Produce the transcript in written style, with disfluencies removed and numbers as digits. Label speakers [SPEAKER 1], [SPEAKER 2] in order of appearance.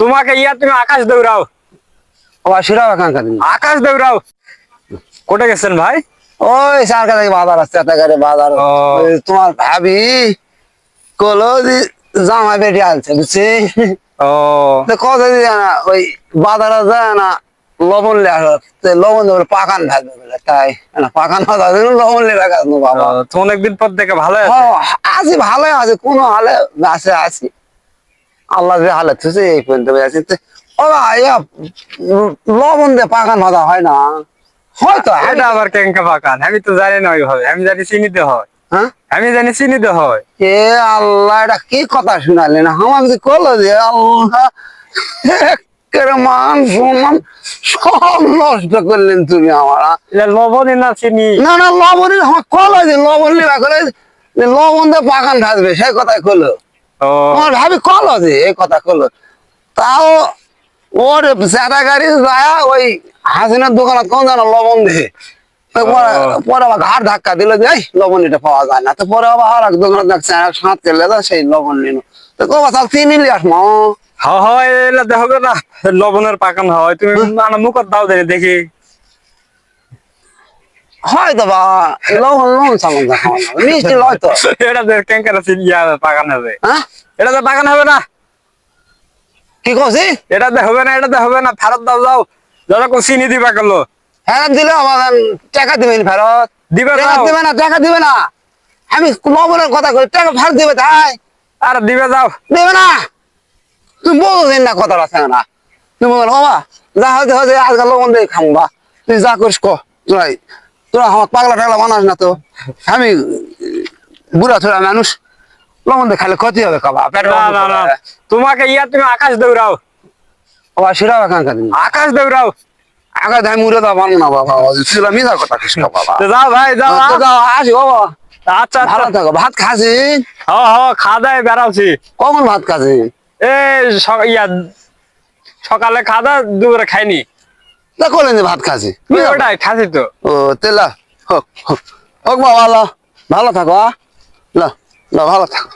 [SPEAKER 1] তোমাকে তুমি আকাশ দৌড়াও।
[SPEAKER 2] শিরা কাঙ্কা দিন
[SPEAKER 1] আকাশ দৌড়াও। কোটে গেছেন ভাই?
[SPEAKER 2] ওই সারকা থেকে বাজার আসছে এটাকারে বাজার।
[SPEAKER 1] ও।
[SPEAKER 2] ওই তোমার ভাবি কলো জামাই বেটি আনছে বুঝছি।
[SPEAKER 1] ও
[SPEAKER 2] তো কত না ওই বাজারে যায় না লবণ লবণ দেবে পাকান ভাজবে বলে তাই না পাকান ভাজা লবণ লেখা গাছ বাবা।
[SPEAKER 1] তো অনেকদিন পর দেখে ভালো আছে।
[SPEAKER 2] আছি ভালোই আছে কোনো হালে আছে আছি আল্লাহ যে হালে থুছে এই পর্যন্ত আছি। ও ইয়া লবণ দিয়ে পাকান ভাজা হয় না হয়তো
[SPEAKER 1] এটা আবার কেঙ্কা পাকান আমি তো জানি না ওইভাবে, আমি জানি চিনিতে হয়।
[SPEAKER 2] হ্যাঁ
[SPEAKER 1] আমি জানি চিনিতে হয়।
[SPEAKER 2] এ আল্লাহ এটা কি কথা শুনালেন আমার যে করলো যে আল্লাহ মান সম্মান সব নষ্ট করলেন তুমি আমার।
[SPEAKER 1] এটা লবণই না চিনি?
[SPEAKER 2] না না লবণ আমার কলো যে লবণ লিবা করে লবণ দিয়ে বাগান ভাজবে সেই কথাই কলো।
[SPEAKER 1] ও
[SPEAKER 2] আমার ভাবি কলো যে এই কথা কলো তাও ওর চাটা গাড়ি যায় ওই হাসিনার দোকানত কোন জানো লবণ দিয়ে পরে আবার ঘাট ধাক্কা দিল যে লবণ এটা পাওয়া যায় না। তো পরে আবার আর এক দোকানে দেখছে সাঁত কেলে সেই লবণ নিল তো কবা তাহলে চিনি নিয়ে আসমা।
[SPEAKER 1] হয় এলা দেখো না লবণের পাকান হয়, তুমি মুখত দাও দেখি।
[SPEAKER 2] হয়তো বা লবণ লবণ সামন মিষ্টি লয় তো।
[SPEAKER 1] এটা কেঙ্কার পাকান হবে।
[SPEAKER 2] হ্যাঁ
[SPEAKER 1] এটা তো পাকান হবে না।
[SPEAKER 2] কি করছি
[SPEAKER 1] এটাতে হবে না, এটাতে হবে না, ফেরত দাও যাও। যখন চিনি দিবা গেলো
[SPEAKER 2] ফেরত দিলে আমার টাকা দিবেন ফেরত
[SPEAKER 1] দিবে
[SPEAKER 2] টাকা
[SPEAKER 1] যাও।
[SPEAKER 2] দিবে না টাকা দিবে না আমি লবণের কথা কই টাকা ফেরত দিবে তাই
[SPEAKER 1] আর দিবে যাও।
[SPEAKER 2] দেবে না তুমি বলছেন না কথাটা আছে না তুমি বলো বাবা যা হতে হতে আজকাল লবণ দিয়ে খামবা তুই যা করিস ক তোরাই তোরা আমার পাগলা টাগলা বানাস না তো আমি বুড়া থোড়া মানুষ লবণ দিয়ে খালে ক্ষতি হবে কবা
[SPEAKER 1] না না না তোমাকে তুমি আকাশ দৌড়াও।
[SPEAKER 2] বাবা শিরা কাঙ্কা দিন
[SPEAKER 1] আকাশ দৌড়াও।
[SPEAKER 2] আগা ধাই মুড়ে দা বানো না বাবা তুই মিথ্যা কথা কৃষ্ণ বাবা
[SPEAKER 1] তো যাও ভাই যাও।
[SPEAKER 2] তো যাও আসি বাবা
[SPEAKER 1] আচ্ছা আচ্ছা
[SPEAKER 2] ভালো থাকো ভাত খাসি
[SPEAKER 1] খাওয়া দাওয়া বেড়াচ্ছি।
[SPEAKER 2] কখন ভাত খাসি
[SPEAKER 1] এই সকালে খাওয়া দাওয়া দুপুরে খাইনি।
[SPEAKER 2] তা করলেন যে ভাত খাসি
[SPEAKER 1] ওটাই খাসি তো।
[SPEAKER 2] ও তেলা হোক হোক হোক বাবা ভালো থাকো ল ল ভালো থাকো।